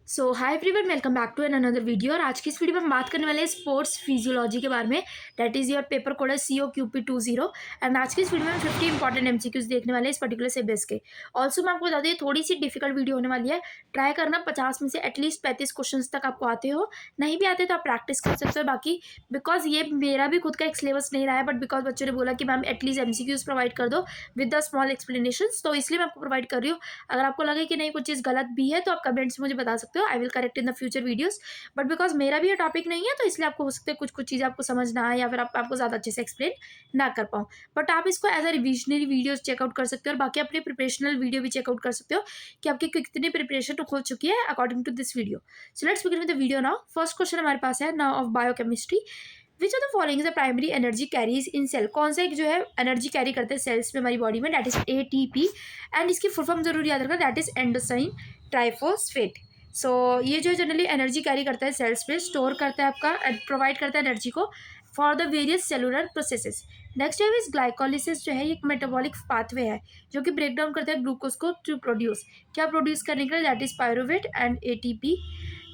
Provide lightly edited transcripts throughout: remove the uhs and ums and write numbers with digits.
So hi everyone, welcome back to an another video. और आज की इस वीडियो में हम बात करने वाले हैं स्पोर्ट्स फिजियोलॉजी के बारे में। That is your paper code है COQP20। एंड आज की इस वीडियो में हम 50 इंपॉर्टेंट MCQs देखने वाले हैं इस पर्टिकुलर सिलेबस के। ऑल्सो मैं आपको बता दें, थोड़ी सी डिफिकल्ट वीडियो होने वाली है। ट्राई करना 50 में से एटलीस्ट 35 क्वेश्चन तक आपको आते हो। नहीं भी आते तो आप प्रैक्टिस कर सकते हो। बाकी बिकॉज ये मेरा भी खुद का एक सिलेबस नहीं रहा है, बट बिकॉज बच्चों ने बोला कि मैम एटलीस्ट MCQs प्रोवाइड कर दो विद द स्मॉल एक्सप्लेनेशन, तो इसलिए मैं आपको प्रोवाइड कर रही हूँ। अगर आपको लगे कि नहीं कुछ चीज़ गलत भी है तो आप कमेंट्स में मुझे बता सकते हो। I will correct in the future videos. But because मेरा भी ये टॉपिक नहीं है तो इसलिए आपको हो सकता है कुछ कुछ चीज़ें आपको समझ ना आए या फिर आपको ज़्यादा अच्छे से एक्सप्लेन ना कर पाऊँ। बट आप इसको as a revisionary videos check out कर सकते हो और बाकी अपने प्रिपरेशनल वीडियो भी चेकआउट कर सकते हो कि आपकी कितनी प्रिपरेशन हो चुकी है according to this video. So let's begin with the video now. First question हमारे पास है now of biochemistry. Which of the following is the primary energy carries in cell. कौन सा एक जो है एनर्जी कैरी करते हैं सेल्स में हमारी बॉडी में, दैट इज ATP। एंड इसकी फुल फॉर्म जरूर याद रखना, दैट इज एंडोसाइन ट्राइफोस्फेट। सो ये जो जनरली एनर्जी कैरी करता है सेल्स में, स्टोर करता है आपका, प्रोवाइड करता है एनर्जी को for the various cellular processes. Next है इस ग्लाइकोलिसिस जो है एक मेटाबॉलिक पाथवे है जो कि ब्रेक डाउन करता है ग्लूकोज को टू प्रोड्यूस, क्या प्रोड्यूस करने के लिए, that is pyruvate and ATP।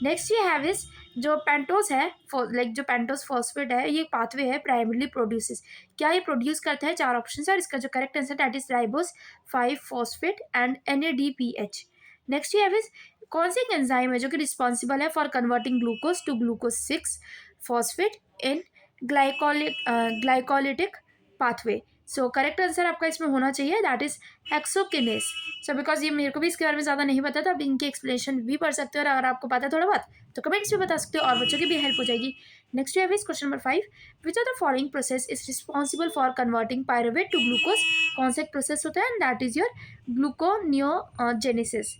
Next ये हैव इज जो पेंटोस है, लाइक जो पेंटोस फॉस्फेट है, ये पाथवे है प्राइमरली प्रोड्यूसेस, क्या ये प्रोड्यूस करता है, चार ऑप्शन है और इसका जो correct answer that is ribose 5 phosphate and NADPH। Next ये हैव इज कौन सी एक एंजाइम है जो कि रिस्पॉन्सिबल है for converting glucose to glucose 6 phosphate in glycolytic pathway. So correct answer आपका इसमें होना चाहिए that is hexokinase. So because ये मेरे को भी इसके बारे में ज़्यादा नहीं पता था, आप इनकी एक्सप्लेनेशन भी पढ़ सकते हो और अगर आपको पता है थोड़ा बहुत तो कमेंट्स में बता सकते हो और बच्चों की भी हेल्प हो जाएगी। नेक्स्ट है question number 5। Which of the following process is responsible for converting pyruvate to glucose. कौन सा एक प्रोसेस होता है, that is your gluconeogenesis.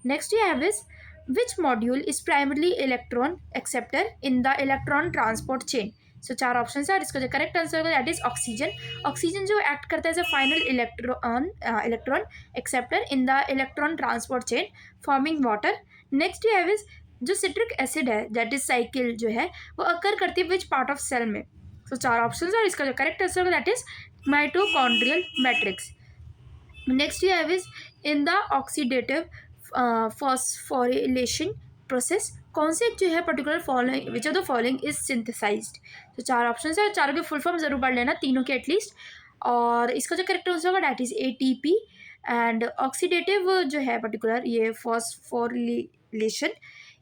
Next you have is which module is primarily electron acceptor in the electron transport chain। सो चार option है और इसका जो करेक्ट आंसर होगा दैट इज ऑक्सीजन। ऑक्सीजन जो एक्ट करता है as a final electron acceptor in the electron transport chain forming water. Next you have is जो सिट्रिक एसिड है दैट इज साइकिल जो है वो अकर करती है विच पार्ट ऑफ सेल में। सो चार ऑप्शन है और इसका जो करेक्ट आंसर होगा that is mitochondrial matrix. Next you have is in the oxidative phosphorylation process, कौन से जो है particular following which of the following is synthesized. तो चार ऑप्शन है, चारों के फुल फॉर्म जरूर पढ़ लेना, तीनों के एटलीस्ट। और इसका जो करेक्ट आंसर होगा that is ATP। And oxidative जो है पर्टिकुलर ये फॉस्फोरिलेशन,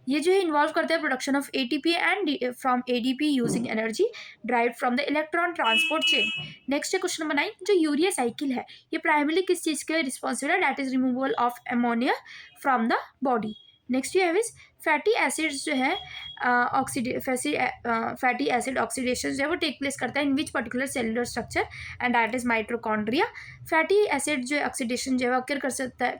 ये जो है इन्वॉल्व करता है production of ATP and from ADP using energy drive from the electron transport chain. Next है क्वेश्चन नंबर 9। जो यूरिया साइकिल है ये प्राइमरली किस चीज़ के रिस्पॉन्सिबल है, that is removal of ammonia from the body. Next ये है इज फैटी एसिड्स जो है फैटी एसिड ऑक्सीडेशन जो है वो टेक प्लेस करता है in which particular cellular structure, and that is mitochondria. Fatty acid जो है ऑक्सीडेशन जो है अक्कर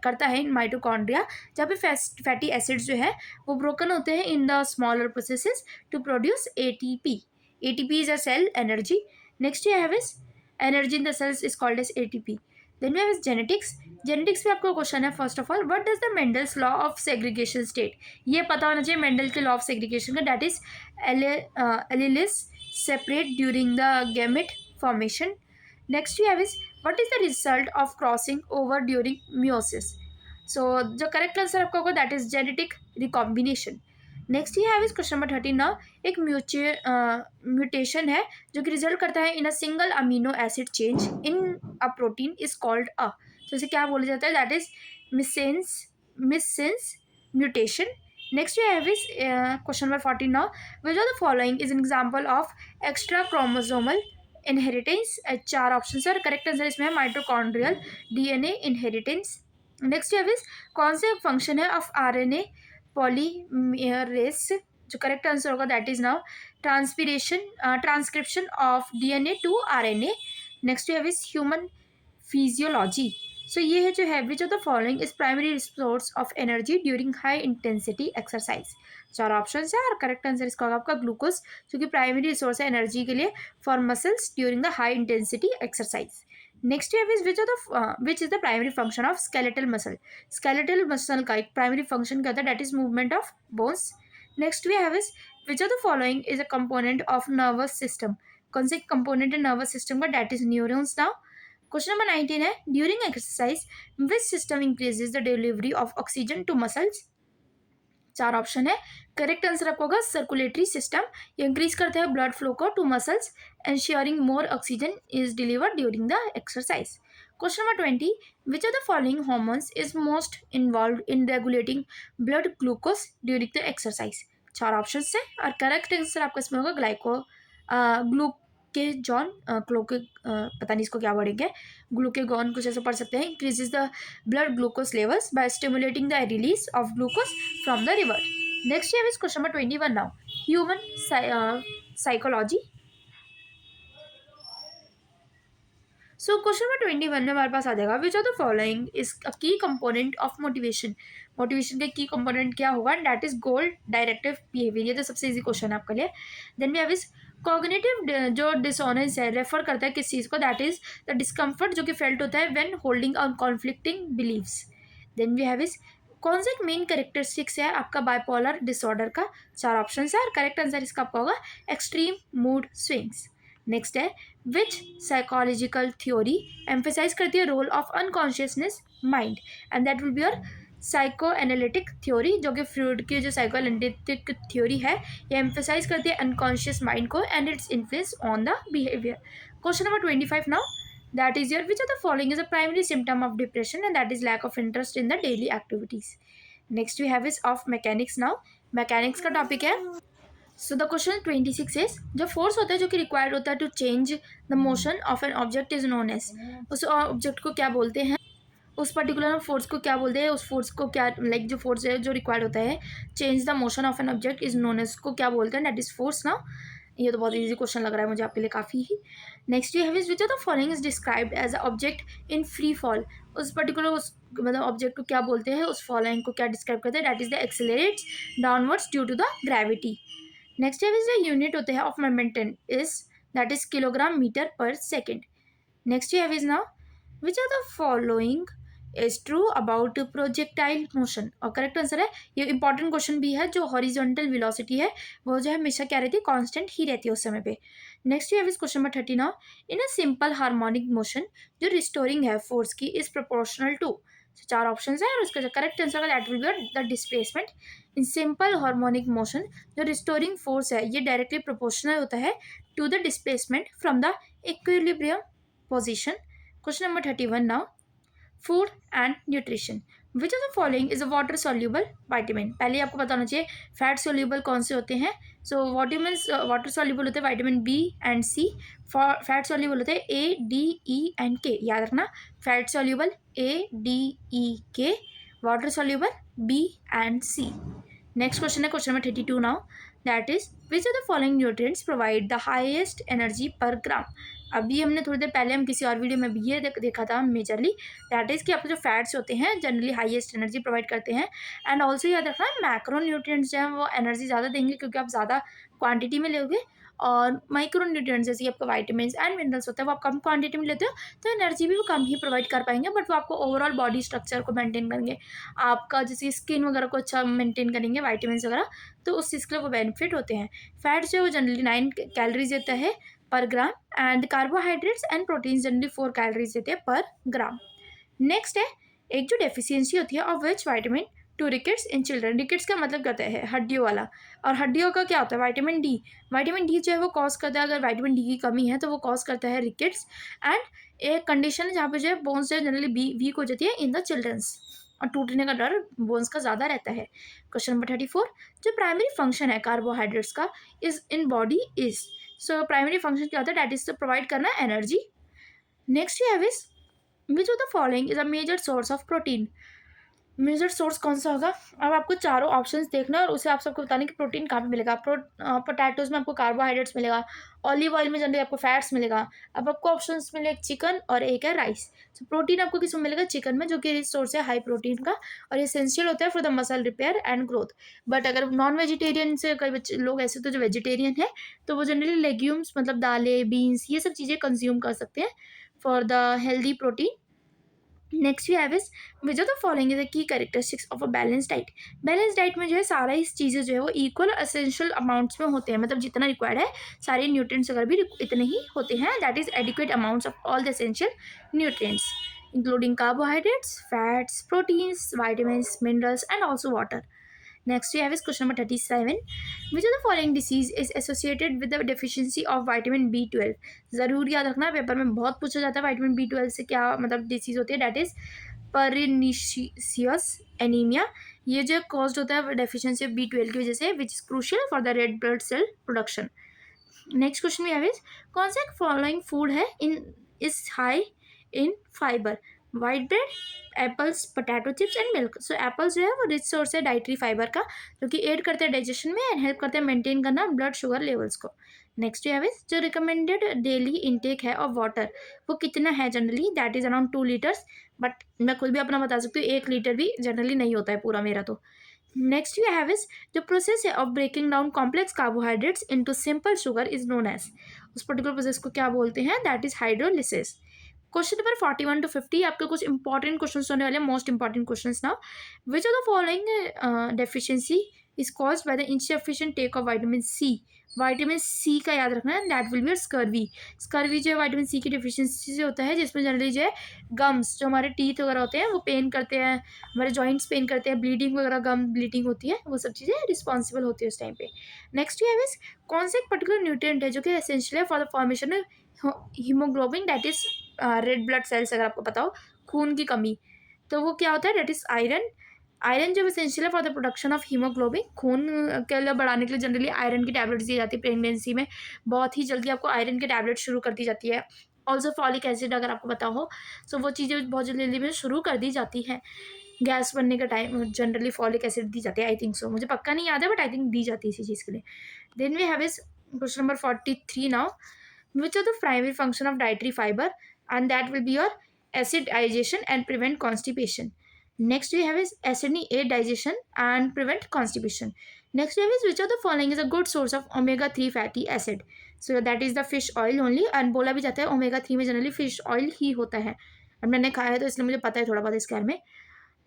करता है इन माइटोकॉन्ड्रिया, जहाँ पे फैटी एसिड्स जो है वो ब्रोकन होते हैं in the smaller processes to produce ATP। ATP is a cell energy. Next ये have is energy in the cells is called as ATP। Then we have is genetics. Genetics में आपको question है first of all, what does the Mendel's law of segregation state. ये पता होना चाहिए Mendel के law of segregation का, that is alleles separate during the gamete formation. Next you have is what is the result of crossing over during meiosis. So जो correct answer आपका होगा that is genetic recombination. Next ये है question number 13 ना, एक mutation है जो कि रिजल्ट करता है in a single amino acid change in a protein is called a. तो इसे क्या बोला जाता है, that is missense mutation. Next ये है question number 14 now, which of the following is an example of extra chromosomal inheritance. चार option है, करेक्ट आंसर इसमें है माइटोकॉन्ड्रियल DNA इनहेरिटेंस। नेक्स्ट है कौन से फंक्शन है ऑफ RNA पॉलीमेरेस, जो करेक्ट आंसर होगा that is now transcription of DNA to RNA। Next you have is human physiology. So ये है जो है which of the following is primary source of energy during high intensity exercise. चार option है और correct answer इसका होगा आपका ग्लूकोज, जो कि प्राइमरी रिसोर्स है एनर्जी के लिए for muscles during the high intensity exercise. Next है which is the primary function of skeletal muscle. Skeletal muscle का एक प्राइमरी फंक्शन क्या होता है, that is movement of bones. Next we have is which of the following is a component of nervous system. कौन से component है nervous system का, that is neurons. Now question number 19 है, during exercise which system increases the delivery of oxygen to muscles. 4 option है। Correct answer आपका होगा circulatory system. ये increase करता है ब्लड फ्लो को to muscles, ensuring more oxygen is delivered during the exercise. Question number 20. Which of the following hormones is most involved in regulating blood glucose during the exercise? 4 option है और correct answer आपका इसमें होगा ग्लूकेजॉन ग्लूके पता नहीं इसको क्या बोलेंगे, ग्लूकेगॉन कुछ ऐसा पढ़ सकते हैं। Increases the blood glucose levels by stimulating the release of glucose from the liver. Next is question number 21 now. Human psychology. So question number 21 में हमारे पास आ जाएगा which are the following is a key component of motivation. Motivation का की component क्या होगा? That is goal directive behaviour. ये तो सबसे इजी क्वेश्चन है आपके लिए। Then we have is cognitive जो डिसऑनेंस है रेफर करता है किस चीज़ को? दैट इज द डिस्कम्फर्ट जो कि फेल्ट होता है when holding on conflicting beliefs. Then we have is कौन सा एक मेन कैरेक्टरिस्टिक्स है आपका बाइपोलर डिसऑर्डर का? 4 ऑप्शन है और करेक्ट आंसर इसका आपका होगा एक्सट्रीम मूड स्विंग्स। नेक्स्ट है विच साइकोलॉजिकल थ्योरी एम्फेसाइज करती है role of unconsciousness mind, and that will be your psycho analytic theory, जो कि फ्रूड की जो साइको एनालिटिक थ्योरी है ये एम्फेसाइज करती है अनकॉन्शियस माइंड को and its influence on the behaviour. Question number 25 now, that is your which of the following is a primary symptom of depression, and that is lack of interest in the daily activities. Next we have is of mechanics now. mechanics का topic है। So the question 26 is जो force होता है जो कि required होता है to change the motion of an object is known as, उस ऑब्जेक्ट को क्या बोलते हैं? उस पर्टिकुलर फोर्स को क्या बोलते हैं? उस फोर्स को क्या लाइक जो फोर्स है जो रिक्वायर्ड होता है change the motion of an object is known as को क्या बोलते हैं? दैट इज फोर्स ना। ये तो बहुत इजी क्वेश्चन लग रहा है मुझे आपके लिए काफ़ी ही। नेक्स्ट ये है which of the following is described as a object in free fall. उस पर्टिकुलर उस मतलब ऑब्जेक्ट को क्या बोलते हैं? उस फॉलोइंग को क्या डिस्क्राइब करते हैं? That is the accelerates downwards due to the gravity. Next है जो यूनिट होते हैं of momentum is that is kilogram metre per second. Next है is now which are the following is true about projectile motion, और correct answer है ये important question भी है। जो हॉरिजॉन्टल वेलोसिटी है वो जो है हमेशा क्या रहती है? कांस्टेंट ही रहती है उस समय पे। नेक्स्ट है question number 30 now in a simple harmonic motion जो रिस्टोरिंग है फोर्स की इज प्रोपोर्शनल टू। 4 ऑप्शन है और उसका correct answer that will be the displacement. In simple harmonic motion जो रिस्टोरिंग फोर्स है ये डायरेक्टली प्रोपोर्शनल होता है to the displacement from the equilibrium position. Question number 31 now food and nutrition which of the following is a water soluble vitamin. पहले आपको पता होना चाहिए फैट सोल्यूबल कौन से होते हैं। सो वाइटामिन वाटर सोल्यूबल होते हैं vitamin B and C. Fat soluble होते हैं A D E and K. याद रखना fat soluble A D E K, water soluble B and C. Next question है question number 32 now that is which of the following nutrients provide the highest energy per gram. अभी हमने थोड़ी देर पहले हम किसी और वीडियो में भी ये देखा था मेजरली दैट इज़ कि आपके जो फैट्स होते हैं जनरली हाईएस्ट एनर्जी प्रोवाइड करते हैं। एंड ऑल्सो याद रखना मैक्रो न्यूट्रिएंट्स जो हैं वो एनर्जी ज़्यादा देंगे क्योंकि आप ज़्यादा क्वांटिटी में लोगे, और माइक्रो न्यूट्रिएंट्स जैसे आपका वाइटामिन्स एंड मिनरल्स होते हैं वो आप कम क्वांटिटी में लेते हो तो एनर्जी भी वो कम ही प्रोवाइड कर पाएंगे, बट वो आपको ओवरऑल बॉडी स्ट्रक्चर को मेंटेन करेंगे, आपका जैसे स्किन वगैरह को अच्छा मेंटेन करेंगे वाइटामिन्स वगैरह, तो उस चीज़ के लिए वो बेनिफिट होते हैं। फैट्स जो है वो जनरली 9 कैलोरीज देता है per gram, and carbohydrates and protein generally 4 calories देते हैं पर ग्राम। नेक्स्ट है एक जो डेफिशिएंसी होती है of which vitamin to rickets in children. Rickets का मतलब कहते हैं हड्डियों वाला, और हड्डियों का क्या होता है? Vitamin D. वाइटामिन डी जो है वो कॉज करता है, अगर वाइटामिन डी की कमी है तो वो कॉज करता है रिकेट्स, एंड एक कंडीशन है जहाँ पे जो है बोन्स जो जनरली वीक हो जाती है इन द चिल्ड्रंस, और टूटने का डर बोन्स का ज़्यादा रहता है। क्वेश्चन नंबर 34 जो प्राइमरी फंक्शन है कार्बोहाइड्रेट्स का is in body is, so primary function क्या होता है? डैट इज टू प्रोवाइड करना energy. Next you have is which of the following is a major source of protein. Major source कौन सा होगा? अब आपको चारों ऑप्शंस देखना है और उसे आप सबको बताने कि प्रोटीन कहाँ पे मिलेगा। पोटैटोज में आपको कार्बोहाइड्रेट्स मिलेगा, ऑलिव ऑयल में जनरली आपको फैट्स मिलेगा। अब आपको ऑप्शंस मिले एक चिकन और एक है राइस। तो प्रोटीन आपको किस में मिलेगा? चिकन में, जो कि सोर्स है हाई प्रोटीन का और ये एसेंशियल होता है for the muscle repair and growth. But अगर नॉन वेजिटेरियन से कई बच्चे लोग ऐसे तो जो वेजिटेरियन है तो वो जनरली लेग्यूम्स मतलब दालें बीन्स ये सब चीज़ें कंज्यूम कर सकते हैं for the healthy protein. Next we have is which of the following is the key characteristics of a balance diet. Balance diet में जो है सारा इस चीज़ें जो है वो इक्वल एसेंशियल अमाउंट्स में होते हैं, मतलब जितना रिक्वायर्ड है सारे न्यूट्रिएंट्स अगर भी इतने ही होते हैं, that is adequate amounts of all the essential nutrients including carbohydrates, fats, proteins, vitamins, minerals and also water. Next we have is question number 37, which of the following disease is associated with the deficiency of vitamin B12। ज़रूर याद रखना, paper में बहुत पूछा जाता है vitamin B12 से क्या मतलब डिसीज होती है, डैट इज परनिशियस एनीमिया। ये जो कॉज्ड होता है डेफिशिएंसी ऑफ B12 की वजह से, which is crucial for the red blood cell production. Next question में है कौन सा फॉलोइंग फूड है in is high in fibre, white bread, apples, potato chips and milk. So apples जो है वो रिच सोर्स है डाइटरी फाइबर का, जो कि एड करते हैं डाइजेशन में एंड हेल्प करते हैं मेंटेन करना ब्लड शुगर लेवल्स को। नेक्स्ट है जो रिकमेंडेड डेली इनटेक है ऑफ वाटर, वो कितना है generally, that is around 2 litres, but मैं खुद भी अपना बता सकती हूँ 1 लीटर भी जनरली नहीं होता है पूरा मेरा तो। नेक्स्ट यू हैव इज जो प्रोसेस है of breaking down complex carbohydrates into simple sugar is known as, उस पर्टिकुलर प्रोसेस को क्या बोलते हैं, that is hydrolysis. Question number 41 to 50 आपके कुछ इंपॉर्टेंट क्वेश्चन होने वाले, most important question now, which of the following deficiency is caused by the insufficient take of vitamin C. Vitamin C का याद रखना है, that will B scurvy. Scurvy जो है विटामिन सी की डिफिशिएंसी से होता है, जिसमें जनरली जो है गम्स, जो हमारे टीथ वगैरह होते हैं वो पेन करते हैं, हमारे जॉइंट्स पेन करते हैं, ब्लीडिंग वगैरह, गम ब्लीडिंग होती है, वो सब चीज़ें रिस्पॉन्सिबल होती है उस टाइम पे। नेक्स्ट है इस कौन सा एक पर्टिकुलर न्यूट्रिएंट है जो कि एसेंशियल है for the formation of haemoglobin, that is red blood cells. अगर आपको पता हो खून की कमी, तो वो क्या होता है, दैट इज आयरन। आयरन जब एसेंशियल है for the production of haemoglobin, खून के लिए बढ़ाने के लिए जनरली आयरन की टैबलेट्स दी जाती है प्रेगनेंसी में, बहुत ही जल्दी आपको आयरन की टैबलेट शुरू कर दी जाती है। ऑल्सो फॉलिक एसिड अगर आपको पता हो, सो वो चीज़ें बहुत जल्दी में शुरू कर दी जाती हैं। गैस बनने का टाइम जनरली फॉलिक एसिड दी जाती है, आई थिंक सो, मुझे पक्का नहीं याद है बट आई थिंक दी जाती है इसी चीज़ के लिए। Then we have is question number 43 now, which are the primary function of dietary fiber, and that will be your acid digestion and prevent constipation. Next we have is acid aid digestion and prevent constipation. Next we have is which of the following is a good source of omega-3 fatty acid. So that is the fish oil only, and बोला भी जाता है omega-3 में generally fish oil ही होता है, और मैंने खाया है तो इसलिए मुझे पता है थोड़ा बहुत इसके बारे में।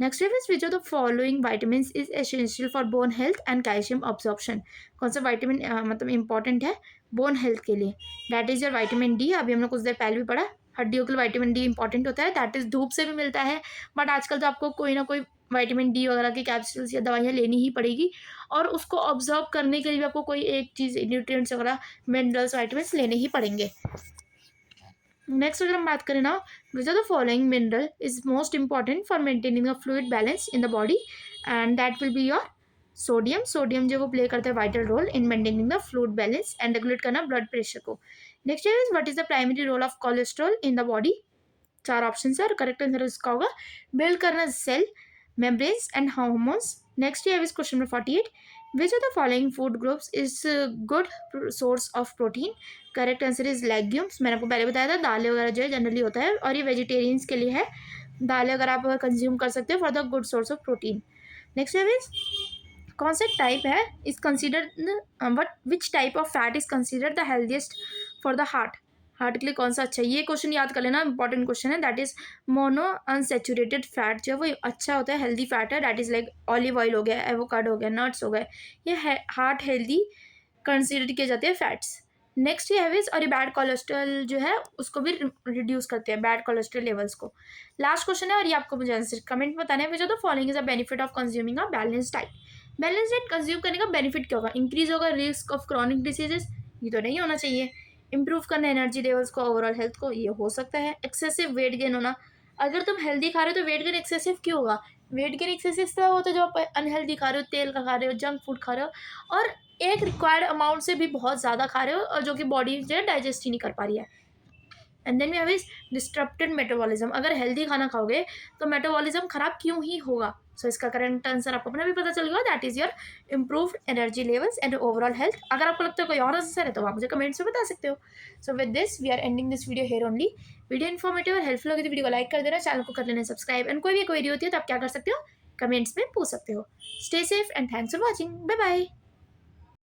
Next is which of the following vitamins is essential for bone health and calcium absorption। कौन सा विटामिन मतलब इंपॉर्टेंट है बोन हेल्थ के लिए, that is your vitamin D. अभी हमने कुछ देर पहले भी पढ़ा, हड्डियों के लिए विटामिन डी इंपॉर्टेंट होता है, दैट इज धूप से भी मिलता है, बट आजकल तो आपको कोई ना कोई विटामिन डी वगैरह की कैप्सूल्स या दवाइयाँ लेनी ही पड़ेगी, और उसको ऑब्जर्व करने के लिए भी आपको कोई एक चीज़ न्यूट्रिएंट्स वगैरह मिनरल्स विटामिन्स लेने ही पड़ेंगे। नेक्स्ट अगर हम बात करें ना, which are the following mineral is most important for maintaining the fluid balance in the body, and that will be your sodium. Sodium जो वो प्ले करता है vital role in maintaining the fluid balance and regulate करना blood pressure को। Next is what is the primary role of cholesterol in the body. 4 option है और correct answer इसका होगा बिल्ड करना cell membranes and hormones. Next है question number 48, which of the following food groups is good source of protein. Correct answer is legumes. मैंने आपको पहले बताया था दालें वगैरह जो है जनरली होता है, और ये वेजिटेरियंस के लिए है, दालें अगर आप कंज्यूम कर सकते हो for the good source of protein. Next है कौन सा टाइप है is considered what which type of fat is considered the healthiest for the heart. Heart के लिए कौन सा अच्छा है, ये क्वेश्चन याद कर लेना, इंपॉर्टेंट क्वेश्चन है, that is mono unsaturated fat जो है वो अच्छा होता है, हेल्दी फैट है, that is like olive oil हो गया, एवोकाडो हो गया, नट्स हो गए, ये हार्ट हेल्दी कंसिडर किए जाते हैं फैट्स। नेक्स्ट ये हैविज और ये बैड कोलेस्ट्रॉल जो है उसको भी रिड्यूस करते हैं, बैड कोलेस्ट्रॉल लेवल्स को। लास्ट क्वेश्चन है और ये आपको मुझे आंसर कमेंट बताना है, which of the following is a benefit of consuming a balance diet. Balance diet consume करने का बेनिफिट क्या होगा, इंक्रीज होगा रिस्क ऑफ क्रॉनिक डिसीजेस, ये तो नहीं होना चाहिए। इंप्रूव करना एनर्जी लेवल्स को, ओवरऑल हेल्थ को, ये हो सकता है। एक्सेसिव वेट गेन होना, अगर तुम हेल्दी खा रहे हो तो वेट गेन एक्सेसिव क्यों होगा, वेट गेन एक्सेसिव तब होता है जो आप अनहेल्दी खा रहे हो, तेल का खा रहे हो, जंक फूड खा रहे हो, और एक रिक्वायर्ड अमाउंट से भी बहुत ज़्यादा खा रहे हो, और जो कि बॉडी जो है डाइजेस्ट ही नहीं कर पा रही है। And then we have is disrupted metabolism, अगर हेल्दी खाना खाओगे तो मेटाबॉलिज्म खराब क्यों ही होगा। सो इसका करेक्ट आंसर आपको अपना भी पता चल गया, that is your improved energy levels and overall health. अगर आपको लगता है कोई और आंसर है तो आप मुझे कमेंट्स में बता सकते हो। So with this we are ending this video here only. Video informative और हेल्पफुल होगी तो वीडियो को लाइक कर देना, चैनल को कर लेना सब्सक्राइब, एंड कोई भी क्वेरी होती है तो आप क्या कर सकते हो, कमेंट्स में पूछ सकते हो। Stay safe and thanks for watching, bye bye.